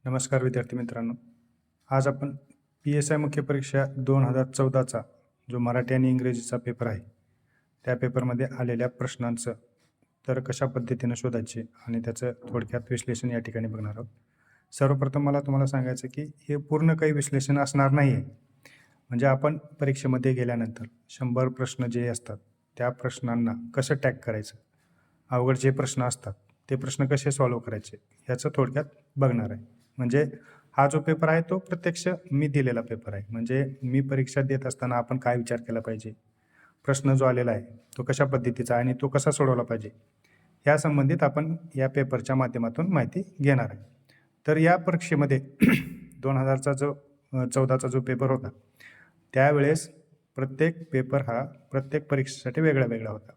नमस्कार विद्यार्थी मित्रांनो. आज आपण PSI मुख्य परीक्षा 2014चा जो मराठी आणि इंग्रजीचा पेपर आहे, त्या पेपरमध्ये आलेल्या प्रश्नांचं तर कशा पद्धतीने शोधायचे आणि त्याचं थोडक्यात विश्लेषण या ठिकाणी बघणार आहोत. सर्वप्रथम मला तुम्हाला सांगायचं की हे पूर्ण काही विश्लेषण असणार नाही आहे. म्हणजे आपण परीक्षेमध्ये गेल्यानंतर 100 प्रश्न जे असतात, त्या प्रश्नांना कसं टॅग करायचं, अवघड जे प्रश्न असतात, ते प्रश्न कसे सॉल्व्ह करायचे, ह्याचं थोडक्यात बघणार आहे. म्हणजे हा जो पेपर आहे तो प्रत्यक्ष मी दिलेला पेपर आहे. म्हणजे मी परीक्षा देत असताना आपण काय विचार केला पाहिजे, प्रश्न जो आलेला आहे तो कशा पद्धतीचा आणि तो कसा सोडवला पाहिजे, या संबंधित आपण या पेपरच्या माध्यमातून माहिती घेणार आहे. तर या परीक्षेमध्ये 2014चा जो पेपर होता, त्यावेळेस प्रत्येक पेपर हा प्रत्येक परीक्षेसाठी वेगळा वेगळा होता.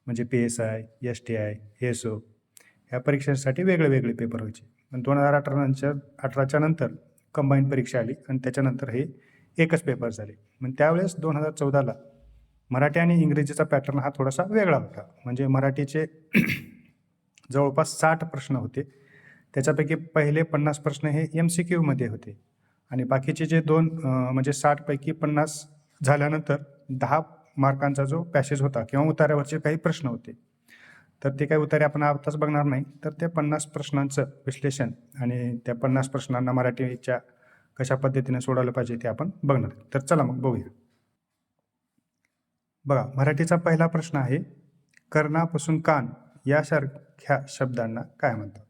म्हणजे PSI, STI, SO ह्या परीक्षांसाठी वेगळे पेपर व्हायचे. पण 2018च्या नंतर कंबाईन परीक्षा आली आणि त्याच्यानंतर हे एकच पेपर झाले. मग त्यावेळेस 2014ला मराठी आणि इंग्रजीचा पॅटर्न हा थोडासा वेगळा होता. म्हणजे मराठीचे जवळपास 60 प्रश्न होते. त्याच्यापैकी पहिले 50 प्रश्न हे MCQमध्ये होते आणि बाकीचे जे म्हणजे 60 पैकी 50 झाल्यानंतर 10 मार्कांचा जो पॅसेज होता किंवा उतार्यावरचे काही प्रश्न होते. तर ते काही उतारे आपण आताच बघणार नाही. तर त्या 50 प्रश्नांचं विश्लेषण आणि त्या 50 प्रश्नांना मराठीच्या कशा पद्धतीने सोडवलं पाहिजे ते आपण बघणार. तर चला मग बघूया. बघा, मराठीचा पहिला प्रश्न आहे, कर्णापासून कान यासारख्या शब्दांना काय म्हणतात?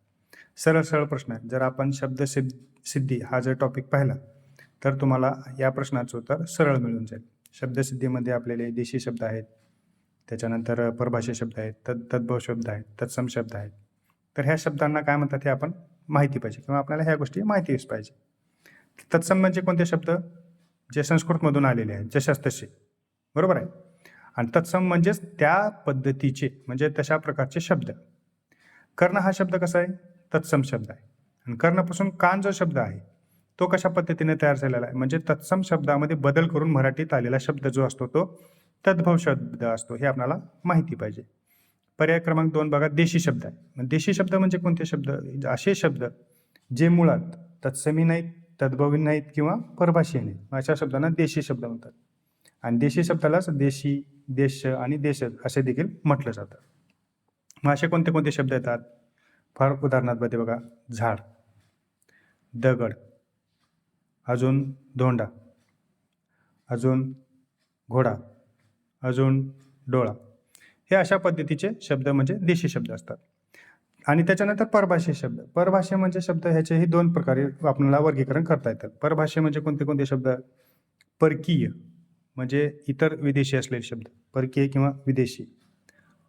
सरळ सरळ प्रश्न आहे. जर आपण शब्दसिद्धी हा जर टॉपिक पाहिला तर तुम्हाला या प्रश्नाचं उत्तर सरळ मिळून जाईल. शब्दसिद्धीमध्ये आपल्याला देशी शब्द आहेत, त्याच्यानंतर परभाषा शब्द आहेत, तद्भव शब्द आहेत, तत्सम शब्द आहेत. तर ह्या शब्दांना काय म्हणतात हे आपण माहिती पाहिजे किंवा आपल्याला ह्या गोष्टी माहितीच पाहिजे. तत्सम म्हणजे कोणते शब्द? जे संस्कृतमधून आलेले आहेत, जशाच तसे, बरोबर आहे. आणि तत्सम म्हणजेच त्या पद्धतीचे, म्हणजे तशा प्रकारचे शब्द. कर्ण हा शब्द कसा आहे? तत्सम शब्द आहे. आणि कर्णापासून कान जो शब्द आहे तो कशा पद्धतीने तयार झालेला आहे? म्हणजे तत्सम शब्दामध्ये बदल करून मराठीत आलेला शब्द जो असतो तो तद्भव शब्द असतो, हे आपल्याला माहिती पाहिजे. पर्याय क्रमांक 2 बघा, देशी शब्द आहे. देशी शब्द म्हणजे कोणते शब्द? असे शब्द जे मुळात तत्समी नाहीत, तद्भवी नाहीत किंवा परभाषीय नाहीत, अशा शब्दांना देशी शब्द म्हणतात. आणि देशी शब्दालाच देशी, देश आणि देशज असे देखील म्हटलं जातं. मग असे कोणते कोणते शब्द येतात? फार उदाहरणार्थ बघा, झाड, दगड, अजून धोंडा, अजून घोडा, अजून डोळा, हे अशा पद्धतीचे शब्द म्हणजे देशी शब्द असतात. आणि त्याच्यानंतर परभाषीय शब्द. परभाषा म्हणजे शब्द ह्याचेही 2 प्रकारे आपल्याला वर्गीकरण करता येतात. परभाषा म्हणजे कोणते कोणते शब्द? परकीय म्हणजे इतर विदेशी असलेले शब्द, परकीय किंवा विदेशी.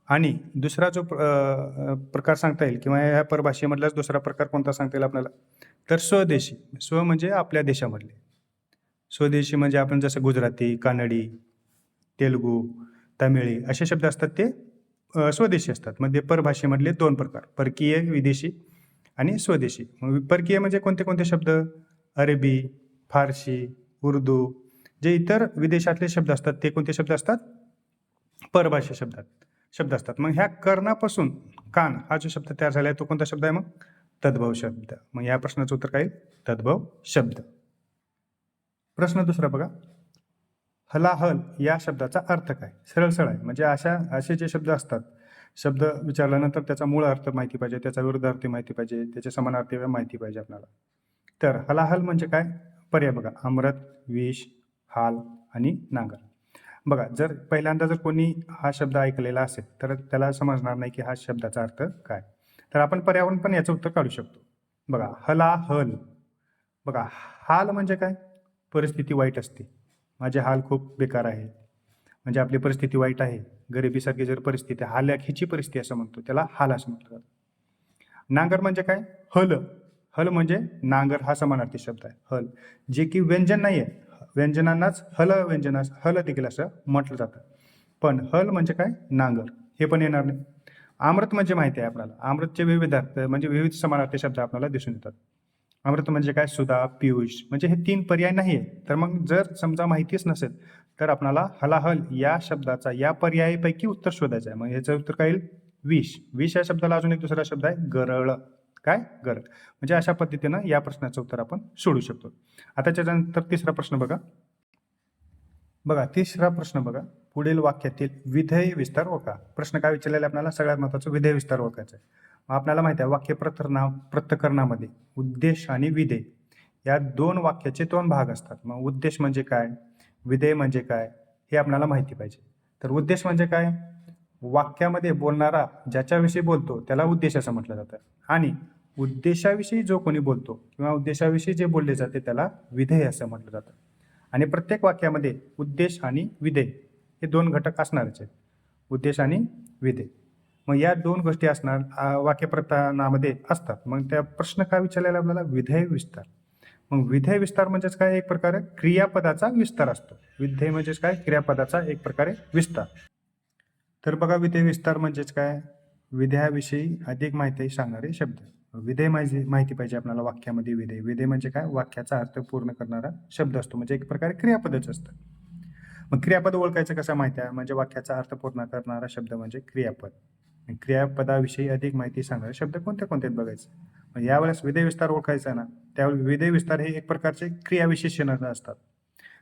आणि दुसरा जो प्रकार सांगता येईल किंवा या परभाषेमधलाच दुसरा प्रकार कोणता सांगता येईल आपल्याला? तर स्वदेशी. स्व म्हणजे आपल्या देशामधले. स्वदेशी म्हणजे आपण जसं गुजराती, कानडी, तेलुगू, तमिळी असे शब्द असतात ते स्वदेशी असतात. म्हणजे परभाषेमधले 2 प्रकार, परकीय, विदेशी आणि स्वदेशी. मग परकीय म्हणजे कोणते कोणते शब्द? अरबी, फारसी, उर्दू, जे इतर विदेशातले शब्द असतात ते कोणते शब्द असतात? परभाषा शब्द असतात. मग ह्या कर्णापासून कान हा जो शब्द तयार झाला आहे तो कोणता शब्द आहे? मग तद्भव शब्द. मग या प्रश्नाचं उत्तर काय? तद्भव शब्द. प्रश्न दुसरा बघा, हलाहल या शब्दाचा अर्थ काय? सरळ सरळ आहे. म्हणजे असे जे शब्द असतात, शब्द विचारल्यानंतर त्याचा मूळ अर्थ माहिती पाहिजे, त्याचा विरुद्धार्थी माहिती पाहिजे, त्याचे समानार्थी माहिती पाहिजे आपल्याला. तर हलाहल म्हणजे काय? पर्याय बघा, अमृत, विष, हाल आणि नांगर. बघा, जर पहिल्यांदा जर कोणी हा शब्द ऐकलेला असेल तर त्याला समजणार नाही की हा शब्दाचा अर्थ काय. तर आपण पर्यावरण पण याचं उत्तर काढू शकतो. बघा, हलाहल. बघा, हाल म्हणजे काय? परिस्थिती वाईट असते. माझे हाल खूप बेकार आहे, म्हणजे आपली परिस्थिती वाईट आहे. गरिबीसारखी जर परिस्थिती, हालाखीची परिस्थिती असं म्हणतो, त्याला हाल असं म्हटलं जातं. नांगर म्हणजे काय? हल. हल म्हणजे नांगर हा समानार्थी शब्द आहे. हल जे की व्यंजन नाही आहे, व्यंजनांनाच हल देखील असं म्हटलं जातं. पण हल म्हणजे काय? नांगर. हे पण येणार नाही. अमृत म्हणजे माहिती आहे आपल्याला. अमृतचे विविध अर्थ म्हणजे विविध समानार्थी शब्द आपल्याला दिसून येतात. अमृत म्हणजे काय? सुधा, पियुष, म्हणजे हे 3 पर्याय नाही आहे. तर मग जर समजा माहितीच नसेल तर आपल्याला हलाहल या शब्दाचा या पर्यायापैकी उत्तर शोधायचं आहे. मग ह्याचं उत्तर काय येईल? विष. विष या शब्दाला अजून एक दुसरा शब्द आहे, गरळ. काय गरज. म्हणजे अशा पद्धतीनं या प्रश्नाचं उत्तर आपण सोडू शकतो. आता त्याच्यानंतर तिसरा प्रश्न बघा. तिसरा प्रश्न बघा. पुढील वाक्यातील विधेय विस्तार ओळखा. प्रश्न काय विचारलेला आपल्याला? सगळ्यात महत्त्वाचं विधेय विस्तार ओळखायचं आहे. मग आपल्याला माहिती आहे वाक्य पृथक्करणामध्ये उद्देश आणि विधेय या दोन वाक्याचे दोन भाग असतात. मग उद्देश म्हणजे काय, विधेय म्हणजे काय, हे आपल्याला माहिती पाहिजे. तर उद्देश म्हणजे काय? वाक्यामध्ये बोलणारा ज्याच्याविषयी बोलतो त्याला उद्देश असं म्हटलं जातं. आणि उद्देशाविषयी जो कोणी बोलतो किंवा उद्देशाविषयी जे बोलले जाते त्याला विधेय असं म्हटलं जातं. आणि प्रत्येक वाक्यामध्ये उद्देश आणि विधेय हे दोन घटक असणारच आहेत. उद्देश आणि विधेय. मग या दोन गोष्टी असणार वाक्यप्रथानामध्ये असतात. मग त्या प्रश्न काय विचारलेला आपल्याला? विधेय विस्तार. मग विधेय विस्तार म्हणजेच काय? एक प्रकारे क्रियापदाचा विस्तार असतो. विधेय म्हणजेच काय? क्रियापदाचा एक प्रकारे विस्तार. तर बघा, विधेय विस्तार म्हणजेच काय? विधेयाविषयी अधिक माहिती सांगणारे शब्द. विधेय माहिती पाहिजे आपल्याला वाक्यामध्ये. विधेय म्हणजे काय? वाक्याचा अर्थ पूर्ण करणारा शब्द असतो. म्हणजे एक प्रकारे क्रियापदच असतं. मग क्रियापद ओळखायचं कसं माहिती आहे? म्हणजे वाक्याचा अर्थ पूर्ण करणारा शब्द म्हणजे क्रियापद. क्रियापदाविषयी अधिक माहिती सांगणारे शब्द कोणते कोणते बघायचे. मग यावेळेस विधेय विस्तार ओळखायचा ना, त्यावेळी विधेय विस्तार हे एक प्रकारचे क्रियाविशेषण असतात.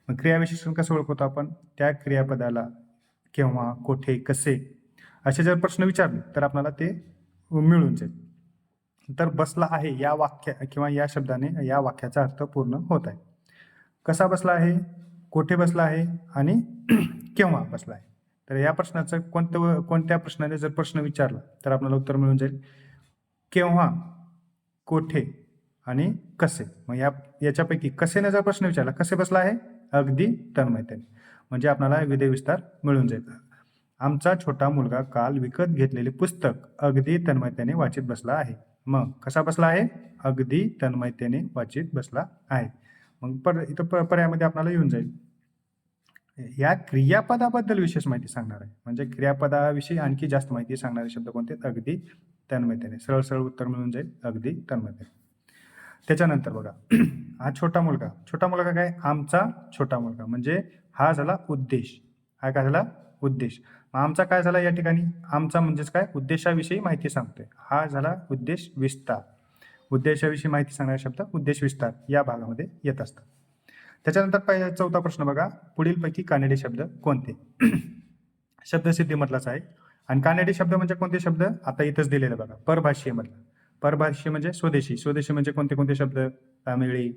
मग क्रियाविशेषण कसं ओळखतो आपण? त्या क्रियापदाला केव्हा, कोठे, कसे असे जर प्रश्न विचारले तर आपल्याला ते मिळून जाईल. तर बसला आहे या वाक्य किंवा या शब्दाने या वाक्याचा अर्थ पूर्ण होत आहे. कसा बसला आहे, कोठे बसला आहे आणि केव्हा बसला आहे. तर या प्रश्नाचं कोणत्या प्रश्नाने जर प्रश्न विचारला तर आपल्याला उत्तर मिळून जाईल केव्हा, कोठे आणि कसे. मग याच्यापैकी कसेने जर प्रश्न विचारला, कसे बसला आहे, अगदी तन्मयतेने, म्हणजे आपल्याला विधेय विस्तार मिळून जाईल. आमचा छोटा मुलगा काल विकत घेतलेले पुस्तक अगदी तन्मयतेने वाचित बसला आहे. मग कसा बसला आहे? अगदी तन्मयतेने वाचित बसला आहे. मग इथं पर्यायामध्ये आपल्याला येऊन जाईल या क्रियापदाबद्दल विशेष माहिती सांगणार आहे. म्हणजे क्रियापदाविषयी आणखी जास्त माहिती सांगणारे शब्द कोणते? अगदी तन्मयतेने. सरळ सरळ उत्तर मिळून जाईल अगदी तन्मयतेने. त्याच्यानंतर बघा, हा छोटा मुलगा काय? आमचा छोटा मुलगा, म्हणजे हा झाला उद्देश. हा काय झाला? उद्देश. आमचा काय झाला या ठिकाणी? आमचा म्हणजेच काय? उद्देशाविषयी माहिती सांगतोय. हा झाला उद्देश विस्तार. उद्देशाविषयी माहिती सांगणारे शब्द उद्देश विस्तार या भागामध्ये येत असतात. त्याच्यानंतर चौथा प्रश्न बघा. पुढीलपैकी कानडी शब्द कोणते? शब्दसिद्धी मधलाच आहे. आणि कानडी शब्द म्हणजे कोणते शब्द? आता इथंच दिलेलं बघा, परभाषीय मधला. परभाषीय म्हणजे स्वदेशी. स्वदेशी म्हणजे कोणते कोणते शब्द? तामिळी,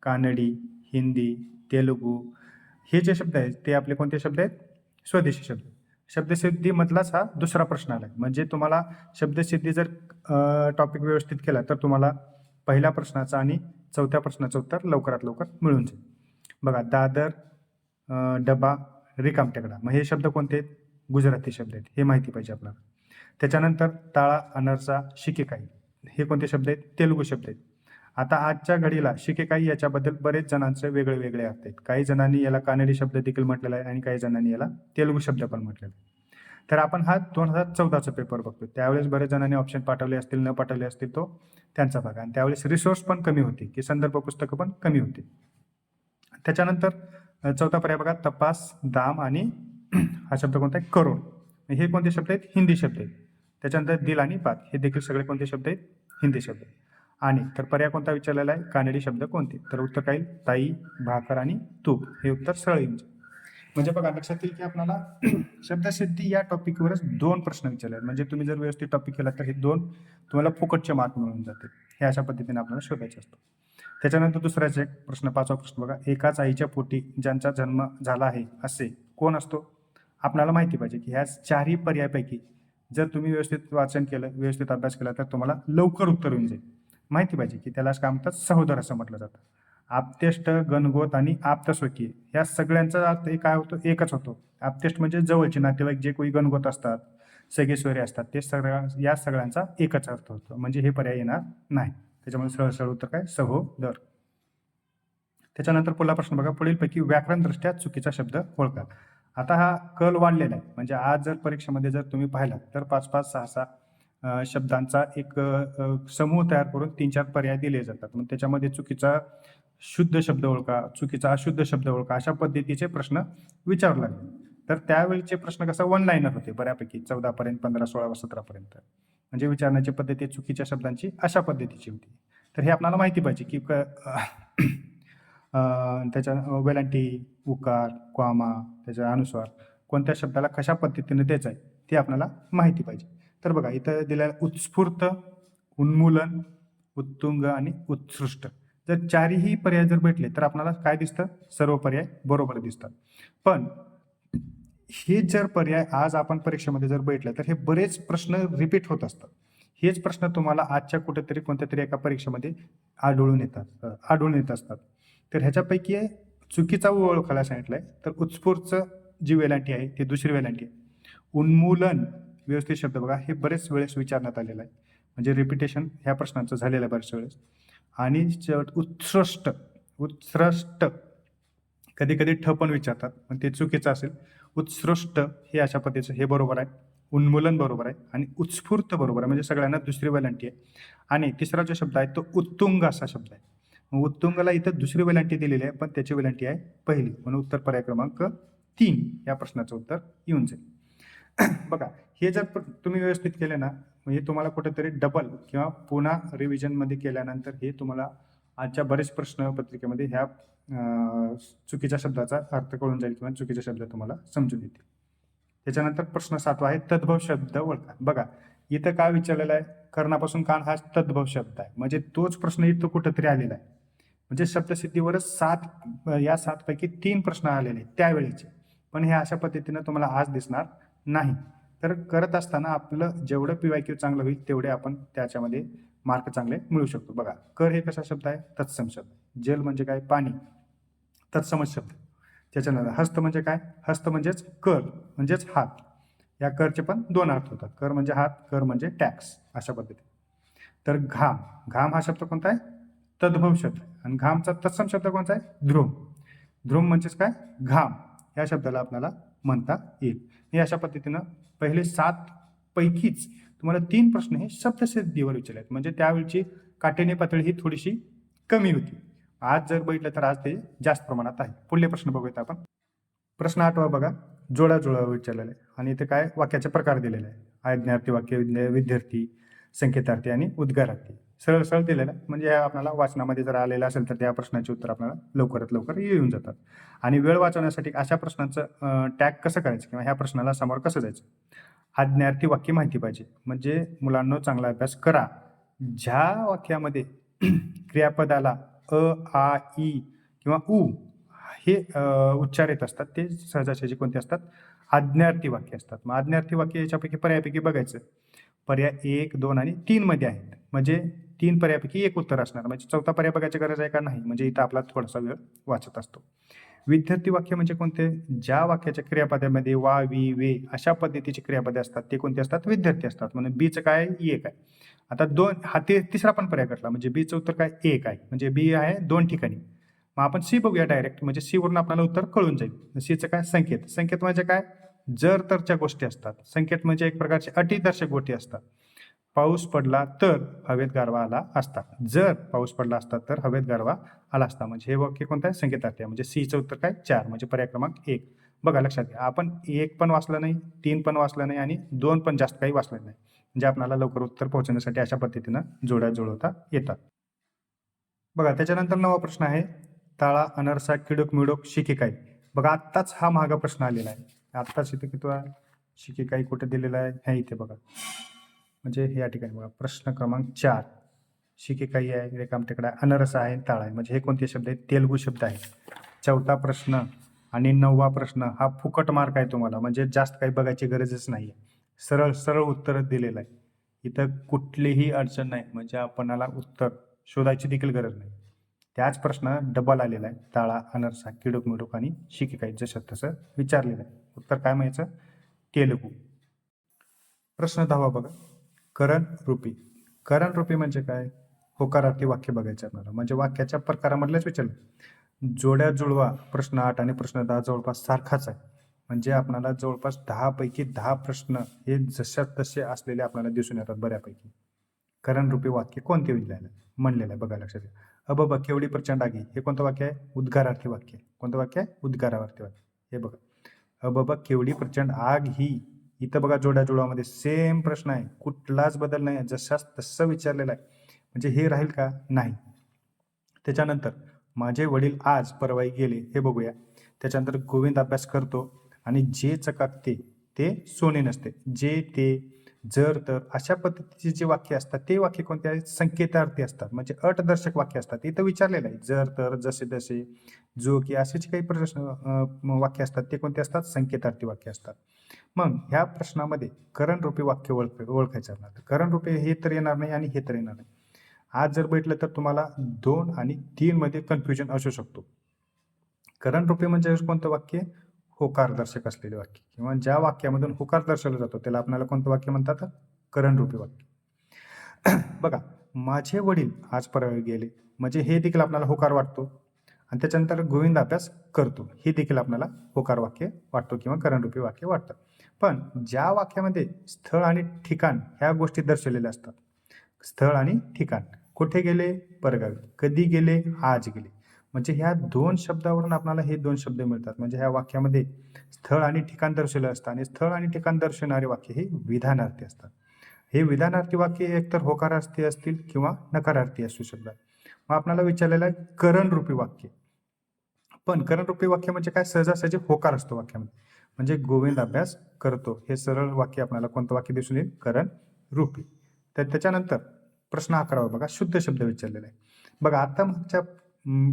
कानडी, हिंदी, तेलुगू हे जे शब्द आहेत ते आपले कोणते शब्द आहेत? स्वदेशी शब्द. शब्दसिद्धी मधलाच हा दुसरा प्रश्न आला. म्हणजे तुम्हाला शब्दसिद्धी जर टॉपिक व्यवस्थित केला तर तुम्हाला पहिल्या प्रश्नाचं आणि चौथ्या प्रश्नाचं उत्तर लवकरात लवकर मिळून जाईल. बघा, दादर, डबा, रिकामटेकडा. मग हे शब्द कोणते आहेत? गुजराती शब्द आहेत. हे माहिती पाहिजे आपल्याला. त्याच्यानंतर ताळा, अनरसा, शिकेकाई हे कोणते शब्द आहेत? तेलुगू शब्द आहेत. आता आजच्या घडीला शिकेकाई याच्याबद्दल बरेच जणांचे वेगळे वेगळे अर्थ आहेत. काही जणांनी याला कानडी शब्द देखील म्हटलेला आहे आणि काही जणांनी याला तेलुगू शब्द पण म्हटलेला आहे. तर आपण हा 2014चा पेपर बघतो. त्यावेळेस बरेच जणांनी ऑप्शन पाठवले असतील, न पाठवले असतील, तो त्यांचा भाग. आणि त्यावेळेस रिसोर्स पण कमी होती, की संदर्भ पुस्तकं पण कमी होती. त्याच्यानंतर चौथा पर्याय बघा, तपास, दाम आणि हा शब्द कोणता आहे? करोड. हे कोणते शब्द आहेत? हिंदी शब्द आहेत. त्याच्यानंतर दिल आणि बात हे देखील सगळे कोणते शब्द आहेत? हिंदी शब्द. आणि तर पर्याय कोणता विचारलेला आहे? कानडी शब्द कोणते? तर उत्तर काय? ताई, भाकर आणि तूप हे उत्तर सरळ येईल. म्हणजे बघा, लक्षात येईल की आपल्याला शब्दसिद्धी या टॉपिकवरच 2 प्रश्न विचारले आहेत. म्हणजे तुम्ही जर व्यवस्थित टॉपिक केला तर हे 2 तुम्हाला फुकटचे मार्क मिळून जातील. हे अशा पद्धतीने आपल्याला शोधायचे असतो. त्याच्यानंतर दुसराच एक प्रश्न, 5वा प्रश्न बघा. एकाच आईच्या पोटी ज्यांचा जन्म झाला आहे असे कोण असतो? आपल्याला माहिती पाहिजे की ह्या 4ही पर्यायापैकी जर तुम्ही व्यवस्थित वाचन केलं, व्यवस्थित अभ्यास केला तर तुम्हाला लवकर उत्तर येऊन जाईल. माहिती पाहिजे की त्याला काय म्हणतात? सहोदर असं म्हटलं जातं. आप्तेष्ट, गणगोत आणि आप्तस्वकीय या सगळ्यांचा अर्थ काय होतो? एकच होतो. आप्तेष्ट म्हणजे जवळचे नातेवाईक, जे कोणी गणगोत असतात, सगेसोयरे असतात, ते या सगळ्यांचा एकच अर्थ होतो. म्हणजे हे पर्याय येणार नाही. त्याच्यामुळे सरळ सरळ उत्तर काय? सहोदर. त्याच्यानंतर पुढला प्रश्न बघा. पुढीलपैकी व्याकरणदृष्ट्या चुकीचा शब्द ओळखा. आता हा कल वाढलेला आहे. म्हणजे आज जर परीक्षेमध्ये जर तुम्ही पाहिला तर 5-5, 6-6 शब्दांचा एक समूह तयार करून 3-4 पर्याय दिले जातात. मग त्याच्यामध्ये चुकीचा शुद्ध शब्द ओळखा, चुकीचा अशुद्ध शब्द ओळखा, अशा पद्धतीचे प्रश्न विचारू लागले. तर त्यावेळीचे प्रश्न कसं वन लाईनर होते बऱ्यापैकी, 14 पर्यंत, 15, 16, 17 पर्यंत. म्हणजे विचारण्याची पद्धती चुकीच्या शब्दांची अशा पद्धतीची होती. तर हे आपल्याला माहिती पाहिजे की त्याच्या वेलांटी, उकार, कॉमा, त्याच्या अनुस्वार कोणत्या शब्दाला कशा पद्धतीने द्यायचं आहे ते आपल्याला माहिती पाहिजे. तर बघा इथं दिलेलं उत्स्फूर्त, उन्मूलन, उत्तुंग आणि उत्कृष्ट. जर चारही पर्याय जर भेटले तर आपल्याला काय दिसतं? सर्व पर्याय बरोबर दिसतात. पण हे जर पर्याय आज आपण परीक्षेमध्ये जर भेटले तर हे बरेच प्रश्न रिपीट होत असतात. हेच प्रश्न तुम्हाला आजच्या कुठेतरी कोणत्यातरी एका परीक्षेमध्ये आढळून येत असतात. तर ह्याच्यापैकी चुकीचा ओळखायला सांगितलाय. तर उत्स्फूर्तचं जी वेलांटी आहे ती दुसरी वेलांटी आहे. उन्मूलन व्यवस्थित शब्द बघा, हे बरेच वेळेस विचारण्यात आलेलं आहे. म्हणजे रिपिटेशन ह्या प्रश्नांचं झालेलं आहे बऱ्याच वेळेस. आणि उत्सृष्ट कधी कधी ठ पण विचारतात, पण ते चुकीचं असेल. उत्सृष्ट हे अशा पद्धतीचं हे बरोबर आहे. उन्मूलन बरोबर आहे आणि उत्स्फूर्त बरोबर आहे, म्हणजे सगळ्यांना दुसरी वेलांटी आहे. आणि तिसरा जो शब्द आहे तो उत्तुंग असा शब्द आहे. मग उत्तुंगला इथं दुसरी वेलांटी दिलेली आहे, पण त्याची वेलांटी आहे पहिली, म्हणून उत्तर पर्याय क्रमांक 3 या प्रश्नाचं उत्तर येऊन जाईल. बघा, हे जर तुम्ही व्यवस्थित केले ना, म्हणजे तुम्हाला कुठेतरी डबल किंवा पुन्हा रिव्हिजनमध्ये केल्यानंतर हे तुम्हाला आजच्या बरेच प्रश्नपत्रिकेमध्ये ह्या चुकीच्या शब्दाचा अर्थ कळून जाईल किंवा चुकीचे शब्द तुम्हाला समजून येतील. त्याच्यानंतर प्रश्न 7 आहे, तद्भव शब्द ओळखा. बघा इथं काय विचारलेलं आहे? कर्णापासून कान हा तद्भव शब्द आहे, म्हणजे तोच प्रश्न इथं कुठेतरी आलेला आहे. म्हणजे शब्दसिद्धीवरच 7 पैकी 3 प्रश्न आलेले त्यावेळीचे, पण हे अशा पद्धतीनं तुम्हाला आज दिसणार नाही. तर करत असताना आपलं जेवढं PYQ चांगलं होईल तेवढे आपण त्याच्यामध्ये मार्क चांगले मिळू शकतो. बघा, कर हे कसा शब्द आहे? तत्सम शब्द. जल म्हणजे काय? पाणी, तत्सम शब्द. त्याच्यानंतर हस्त म्हणजे काय? हस्त म्हणजेच कर म्हणजेच हात. या करचे पण 2 अर्थ होतात. कर म्हणजे हात, कर म्हणजे टॅक्स, अशा पद्धतीने. तर घाम, घाम हा शब्द कोणता आहे? तद्भव शब्द आहे. आणि घामचा तत्सम शब्द कोणता आहे? ध्रुम. ध्रुम म्हणजेच काय? घाम. या शब्दाला आपल्याला म्हणता येईल. हे अशा पद्धतीनं पहिले 7 पैकीच तुम्हाला 3 प्रश्न हे शब्दसिद्धीवर विचारले आहेत, म्हणजे त्यावेळची काटेणी पातळी ही थोडीशी कमी होती. आज जर बघितलं तर आज ते जास्त प्रमाणात आहे. पुढले प्रश्न बघूयात आपण. प्रश्न 8वा बघा, जोडाजुळा विचारलेला आहे आणि इथे काय वाक्याचे प्रकार दिलेले आहे. आज्ञार्थी वाक्य, विद्यार्थी, संकेतार्थी आणि उद्गारार्थी. सरळ सरळ दिलेलं आहे, म्हणजे आपल्याला वाचनामध्ये जर आलेलं असेल तर त्या प्रश्नाचे उत्तर आपल्याला लवकरात लवकर येऊन जातात. आणि वेळ वाचवण्यासाठी अशा प्रश्नांचं टॅग कसं करायचं किंवा ह्या प्रश्नाला समोर कसं जायचं? आज्ञार्थी वाक्य माहिती पाहिजे, म्हणजे मुलांनो चांगला अभ्यास करा. ज्या वाक्यामध्ये क्रियापदाला अ, आ, ई किंवा उ हे उच्चार येत असतात ते सहजासहजी कोणते असतात? आज्ञार्थी वाक्य असतात. मग आज्ञार्थी वाक्य याच्यापैकी पर्यायापैकी बघायचं. पर्याय 1, 2 आणि 3 मध्ये आहेत, म्हणजे 3 पर्यायापैकी एक उत्तर असणार. म्हणजे चौथा पर्याय बघायची गरज आहे का? नाही, म्हणजे इथं आपला थोडासा वेळ वाचत असतो. विद्यार्थी वाक्य म्हणजे कोणते? ज्या वाक्याच्या क्रियापदामध्ये वा, वी, वे अशा पद्धतीची क्रियापदे असतात ते कोणते असतात? विद्यार्थी असतात. म्हणून बीचं काय? एक आहे. आता 2 हा तिसरा पण पर्याय घडला, म्हणजे बीचं उत्तर काय? 1 आहे, म्हणजे बी आहे 2 ठिकाणी. मग आपण सी बघूया डायरेक्ट, म्हणजे सी वरून आपल्याला उत्तर कळून जाईल. सीचं काय? संकेत. संकेत म्हणजे काय? जर तरच्या गोष्टी असतात. संकेत म्हणजे एक प्रकारचे अटीदर्शक गोष्टी असतात. पाऊस पडला तर हवेत गारवा आला असता. जर पाऊस पडला असता तर हवेत गारवा आला असता. म्हणजे हे वाक्य कोणतं आहे? संकेतार्थी आहे. म्हणजे सीचं उत्तर काय? 4, म्हणजे पर्याय क्रमांक 1. बघा लक्षात घ्या, आपण 1 पण वाचलं नाही, 3 पण वाचलं नाही आणि 2 पण जास्त काही वाचलं नाही. म्हणजे आपल्याला लवकर उत्तर पोहोचवण्यासाठी अशा पद्धतीनं जोड्या जुळवता येतात. बघा त्याच्यानंतर 9वा प्रश्न आहे, ताळा अनरसा किडूक मिडूक शिकेकाई. बघा आत्ताच हा मागा प्रश्न आलेला आहे. आत्ताच इथे किती शिकेकाई कुठे दिलेला आहे? ह्या इथे बघा, म्हणजे या ठिकाणी बघा प्रश्न क्रमांक 4. शिकेकाई आहे, रेखामटेकडा आहे, अनरसा आहे, ताळा आहे. म्हणजे हे कोणते शब्द आहेत? तेलुगू शब्द आहेत. 4था प्रश्न आणि 9वा प्रश्न हा फुकट मार्क आहे तुम्हाला, म्हणजे जास्त काही बघायची गरजच नाही. सरळ सरळ उत्तर दिलेलं आहे. इथं कुठलीही अडचण नाही, म्हणजे आपणाला उत्तर शोधायची देखील गरज नाही. त्याच प्रश्न डबल आलेला आहे. ताळा अनरसा किडूक मिडूक आणि शिकेकाई जसं तसं विचारलेलं आहे. उत्तर काय म्हणायचं? तेलुगू. प्रश्न 10वा बघा, करण रूपी. करण रूपी म्हणजे काय? होकारार्थी वाक्य बघायचं आपल्याला, म्हणजे वाक्याच्या प्रकारामधलेच विचारलं. जोड्या जुळवा प्रश्न 8 आणि प्रश्न 10 जवळपास सारखाच आहे, म्हणजे आपल्याला जवळपास 10 पैकी 10 प्रश्न हे जशा तसे असलेले आपल्याला दिसून येतात बऱ्यापैकी. करण रूपी वाक्य कोणते म्हणलेलं आहे बघा लक्षात घ्या. अबब केवढी प्रचंड आगी, हे कोणतं वाक्य आहे? उद्गारार्थी वाक्य. कोणतं वाक्य आहे? उद्गारार्थी वाक्य. हे बघा, अबब केवढी प्रचंड आग ही इथं बघा जोड्या जुळवामध्ये सेम प्रश्न आहे, कुठलाच बदल नाही, जशास तसं विचारलेला आहे. म्हणजे हे राहील का? नाही. त्याच्यानंतर माझे वडील आज परवाई गेले, हे बघूया. त्याच्यानंतर गोविंद अभ्यास करतो आणि जे चकाकते ते सोने नसते. जे, ते, जर, तर अशा पद्धतीचे जे वाक्य असतात ते वाक्य कोणते आहेत? संकेतार्थी असतात, म्हणजे अटदर्शक वाक्य असतात. इथं विचारलेलं आहे, जर, तर, जसे, तसे, जो, की असे जे काही प्रश्न वाक्य असतात ते कोणते असतात? संकेतार्थी वाक्य असतात. मग ह्या प्रश्नामध्ये करणरूपी वाक्य ओळखायचं आपल्याला. करणरूपी हे तर येणार नाही आणि हे तर येणार नाही. आज जर भेटलं तर तुम्हाला 2 आणि 3 मध्ये कन्फ्युजन असू शकतो. करणरूपी म्हणजे कोणतं वाक्य? होकारदर्शक असलेले वाक्य किंवा ज्या वाक्यामधून होकार दर्शवला जातो त्याला आपल्याला कोणतं वाक्य म्हणतात? करणरूपी वाक्य. बघा, माझे वडील आज परवा गेले, म्हणजे हे देखील आपल्याला होकार वाटतो. आणि त्याच्यानंतर गोविंद अभ्यास करतो, हे देखील आपल्याला होकार वाक्य वाटतो किंवा करणरूपी वाक्य वाटतं. पण ज्या वाक्यामध्ये स्थळ आणि ठिकाण ह्या गोष्टी दर्शवलेल्या असतात, स्थळ आणि ठिकाण, कुठे गेले? परगावी, कधी गेले? आज गेले, म्हणजे ह्या 2 शब्दावरून आपल्याला हे 2 शब्द मिळतात. म्हणजे ह्या वाक्यामध्ये स्थळ आणि ठिकाण दर्शवलं असतं आणि स्थळ आणि ठिकाण दर्शवणारे वाक्य हे विधानार्थी असतात. हे विधानार्थी वाक्य एकतर होकारार्थी असतील किंवा नकारार्थी असू शकतात. मग आपल्याला विचारलेलं आहे करणरूपी वाक्य. पण करणरूपी वाक्य म्हणजे काय? सहजासहजी होकार असतो वाक्यामध्ये. म्हणजे गोविंद अभ्यास करतो हे सरळ वाक्य आपल्याला कोणतं वाक्य दिसून येईल? करणरूपी. तर त्याच्यानंतर प्रश्न 11 बघा, शुद्ध शब्द विचारलेला आहे. बघा, आता मागच्या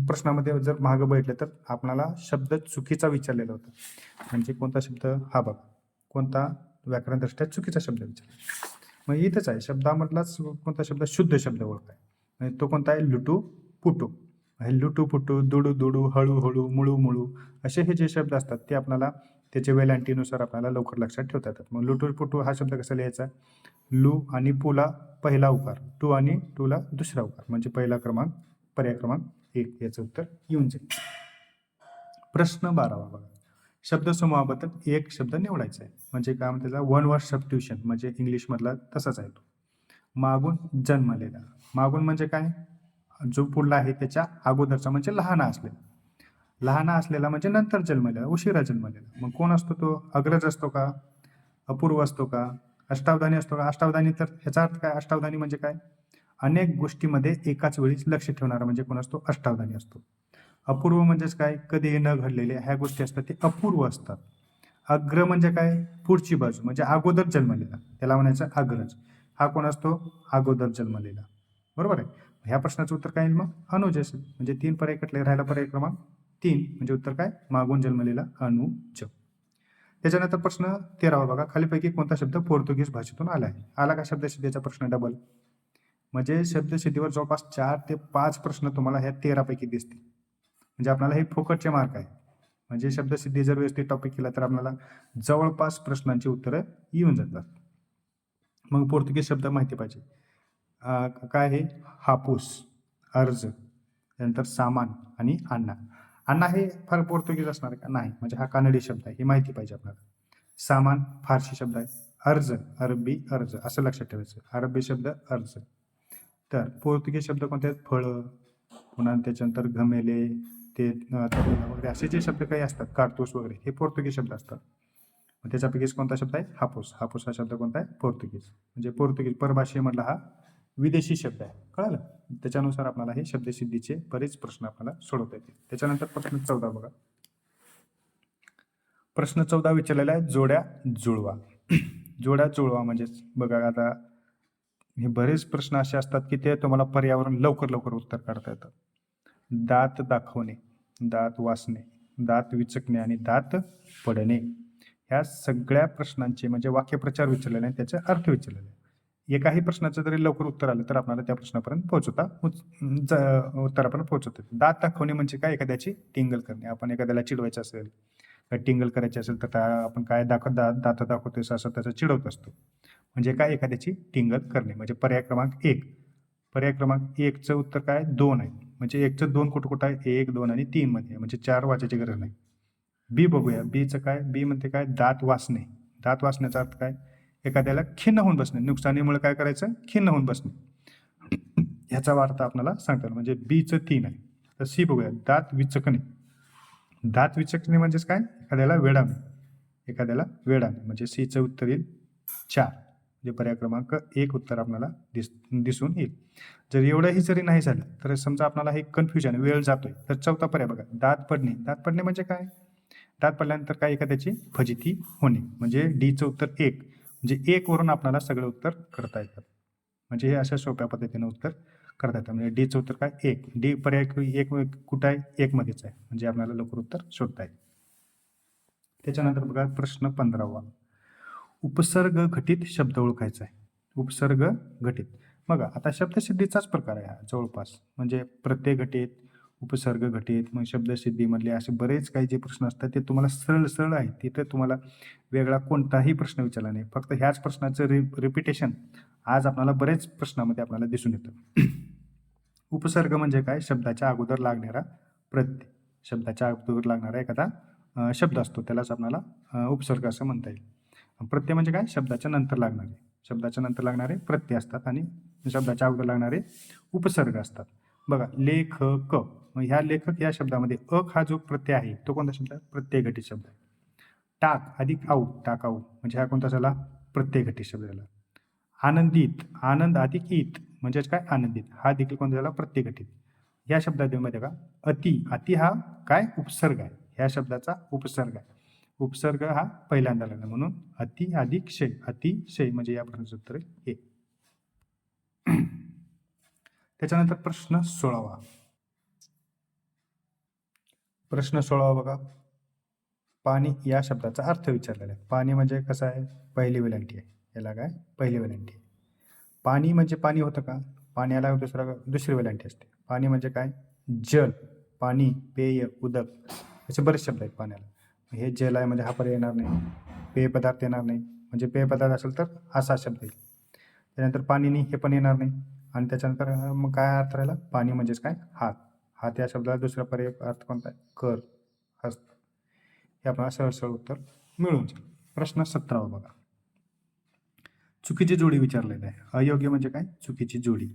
प्रश्नामध्ये जर मागं बघितलं तर आपल्याला शब्द चुकीचा विचारलेला होता. म्हणजे कोणता शब्द? हा बघा, कोणता व्याकरणदृष्ट्या चुकीचा शब्द विचारला. मग इथंच आहे, शब्दामधलाच कोणता शब्द? शुद्ध शब्द ओळखाय. म्हणजे तो कोणता आहे? लुटू पुटू. लुटू पुटू, दुडू दुडू, हळूहळू, मुळू मुळू असे हे जे शब्द असतात ते आपल्याला त्याचे वेलांटीनुसार आपल्याला लवकर लक्षात ठेवता येतात. मग लुटू पुटू हा शब्द कसा लिहायचा? लू आणि पुला पहिला उकार, टू आणि टूला दुसरा उकार, म्हणजे पहिला क्रमांक, पर्याय क्रमांक 1 याचं उत्तर येऊन जाईल. प्रश्न 12 बघा, शब्दसमूहाबद्दल एक शब्द निवडायचा आहे. म्हणजे काय म्हणतात त्याला? वन वर्ड सबस्टिट्यूशन, म्हणजे इंग्लिशमधला तसाच आहे तो. मागून जन्मलेला. मागून म्हणजे काय? जो पुढला आहे त्याच्या अगोदरचा, म्हणजे लहान असलेला. लहान असलेला म्हणजे नंतर जन्मलेला, उशिरा जन्मलेला. मग कोण असतो तो? अग्रज असतो का? अपूर्व असतो का? अष्टावधानी असतो का? अष्टावधानी, तर ह्याचा अर्थ काय? अष्टावधानी म्हणजे काय? अनेक गोष्टीमध्ये एकाच वेळी लक्ष ठेवणारा म्हणजे कोण असतो? अष्टावधानी असतो. अपूर्व म्हणजेच काय? कधी न घडलेले ह्या गोष्टी असतात ते अपूर्व असतात. अग्र म्हणजे काय? पुढची बाजू, म्हणजे अगोदर जन्मलेला, त्याला म्हणायचं अग्रज. हा कोण असतो? अगोदर जन्मलेला. बरोबर आहे. ह्या प्रश्नाचं उत्तर काय येईल मग? अनुज असेल. म्हणजे 3 पर्याय कटले, राहिला पर्याय क्रमांक 3, म्हणजे उत्तर काय? मागून जन्मलेला अनुज. त्याच्यानंतर प्रश्न 13 बघा, खालीपैकी कोणता शब्द पोर्तुगीज भाषेतून आला आहे? आला का शब्दसिद्धीचा प्रश्न डबल? म्हणजे शब्दसिद्धीवर जवळपास 4 ते 5 प्रश्न तुम्हाला ह्या 13 पैकी दिसतील. म्हणजे आपल्याला हे फुकटचे मार्क आहे. म्हणजे शब्दसिद्धी जर व्यवस्थित टॉपिक केला तर आपल्याला जवळपास प्रश्नांची उत्तरं येऊन जातात. मग पोर्तुगीज शब्द माहिती पाहिजे. काय आहे? हापूस, अर्ज, त्यानंतर सामान आणि अण्णा. अण्णा हे फार पोर्तुगीज असणार का? नाही, म्हणजे हा कानडी शब्द आहे, हे माहिती पाहिजे आपल्याला. सामान फारसी शब्द आहे. अर्ज अरबी अर्ज, असं लक्षात ठेवायचं. अरबी शब्द अर्ज. तर पोर्तुगीज शब्द कोणते आहेत? फळं, पुन्हा त्याच्यानंतर घमेले, ते वगैरे असे जे शब्द काही असतात, कारतूस वगैरे, हे पोर्तुगीज शब्द असतात. त्याच्यापैकीच कोणता शब्द आहे? हापूस. हापूस हा शब्द कोणता आहे? पोर्तुगीज. म्हणजे पोर्तुगीज परभाषेमधला हा विदेशी शब्द आहे. कळालं? त्याच्यानुसार आपल्याला हे शब्दसिद्धीचे बरेच प्रश्न आपल्याला सोडवता येतील. त्याच्यानंतर प्रश्न 14 बघा. प्रश्न 14 विचारलेला आहे, जोड्या जुळवा. जोड्या जुळवा म्हणजेच बघा, आता हे बरेच प्रश्न असे असतात की ते तुम्हाला पर्यावरण लवकर लवकर उत्तर काढता येतात. दात दाखवणे, दात वासणे, दात विचकणे आणि दात पडणे, ह्या सगळ्या प्रश्नांचे म्हणजे वाक्यप्रचार विचारलेले आहे, त्याचे अर्थ विचारलेले आहे. एकाही प्रश्नाचं जरी लवकर उत्तर आलं तर आपल्याला त्या प्रश्नापर्यंत उत्तरापर्यंत पोहोचवता येतं. दात दाखवणे म्हणजे काय? एखाद्याची टिंगल करणे. आपण एखाद्याला चिडवायचं असेल, टिंगल करायची असेल तर आपण काय दात दाखवतोस असं त्याचं चिडवत असतो. म्हणजे काय? एखाद्याची टिंगल करणे. म्हणजे पर्याय क्रमांक 1. पर्याय क्रमांक 1चं उत्तर काय? 2 आहे. म्हणजे 1चं 2 कुठं आहे? 1, 2 आणि 3 मध्ये आहे. म्हणजे 4 वाचायची गरज नाही. बी बघूया. बीचं काय? बी म्हणते काय? दात वासणे. दात वासण्याचा अर्थ काय? एखाद्याला खिन्न होऊन बसणे. नुकसानीमुळे काय करायचं? खिन्न होऊन बसणे. ह्याचा अर्थ आपल्याला सांगतात. म्हणजे बीचं 3 आहे. तर सी बघूया. दात विचकणे. दात विचकणे म्हणजेच काय? एखाद्याला वेडावणे. एखाद्याला वेडाने, म्हणजे सीचं उत्तर येईल 4. म्हणजे पर्याय क्रमांक 1 उत्तर आपल्याला दिसून येईल. जर एवढंही जरी नाही झालं तर समजा आपल्याला हे कन्फ्युजन, वेळ जातोय, तर चौथा पर्याय बघा, दात पडणे. दात पडणे म्हणजे काय? दात पडल्यानंतर काय एखाद्याची फजिती होणे, म्हणजे डीचं उत्तर 1. म्हणजे 1 वरून आपल्याला सगळं उत्तर करता येतात. म्हणजे हे अशा सोप्या पद्धतीने उत्तर करता येतं. म्हणजे डीचं उत्तर काय? 1. डी पर्याय 1 कुठं आहे? 1 मध्येच आहे. म्हणजे आपल्याला लवकर उत्तर शोधता येईल. त्याच्यानंतर बघा प्रश्न 15वा. उपसर्ग घटित शब्द ओळखायचा आहे. उपसर्ग घटित. बघा आता शब्दसिद्धीचाच प्रकार आहे हा जवळपास. म्हणजे प्रत्यय घटित, उपसर्ग घटित, मग शब्दसिद्धीमधले असे बरेच काही जे प्रश्न असतात ते तुम्हाला सरळ सरळ आहेत. तिथे तुम्हाला वेगळा कोणताही प्रश्न विचारला नाही. फक्त ह्याच प्रश्नाचं रिपिटेशन आज आपल्याला बरेच प्रश्नामध्ये आपल्याला दिसून येतं. उपसर्ग म्हणजे काय? शब्दाच्या अगोदर लागणारा प्रत्यय. शब्दाच्या अगोदर लागणारा एखादा शब्द असतो, त्यालाच आपल्याला उपसर्ग असं म्हणता येईल. प्रत्यय म्हणजे काय? शब्दाच्या नंतर लागणारे. शब्दाच्या नंतर लागणारे प्रत्यय असतात आणि शब्दाच्या अगोदर लागणारे उपसर्ग असतात. बघा लेखक. मग ह्या लेखक या शब्दामध्ये अक हा जो प्रत्यय आहे तो कोणता शब्द आहे? प्रत्यय घटित शब्द आहे. टाक अधिक आऊ, टाकाऊ, म्हणजे हा कोणता झाला? प्रत्यय घटित शब्द झाला. आनंदित, आनंद अधिक ईत, म्हणजेच काय? आनंदित, हा देखील कोणता झाला? प्रत्यय घटित. या शब्दामध्ये का अति, अति हा काय? उपसर्ग आहे. ह्या शब्दाचा उपसर्ग आहे. उपसर्ग हा पहिल्यांदा लागला, म्हणून अति अधिक शय, अतिशय, म्हणजे या प्रश्नाचं उत्तर हे. त्याच्यानंतर प्रश्न 16वा. प्रश्न 16वा बघा, पाणी या शब्दाचा अर्थ विचारलेला आहे. पाणी म्हणजे कसं आहे? पहिली वेलांटी आहे. याला काय? पहिली वेलांटी आहे. पाणी म्हणजे पाणी होतं का? पाण्याला दुसरी वेलांटी असते. पाणी म्हणजे काय? जल, पाणी, पेय, उदक, असे बरेच शब्द आहेत पाण्याला. हे जल आहे म्हणजे हा पर्याय येणार नाही. पेय पदार्थ येणार नाही, म्हणजे पेय पदार्थ असेल तर असा शब्द येईल. त्यानंतर पाणी नाही हे पण येणार नाही. आणि त्याच्यानंतर मग काय अर्थ राहिला? पाणी म्हणजेच काय? हात. हात या शब्दाला दुसरा पर्याय अर्थ कोणता आहे? कर, हस्त. हे आपल्याला सरळ सरळ उत्तर मिळून जाईल. प्रश्न 17वा बघा. चुकीची जोडी विचारलेली आहे. अयोग्य म्हणजे काय? चुकीची जोडी.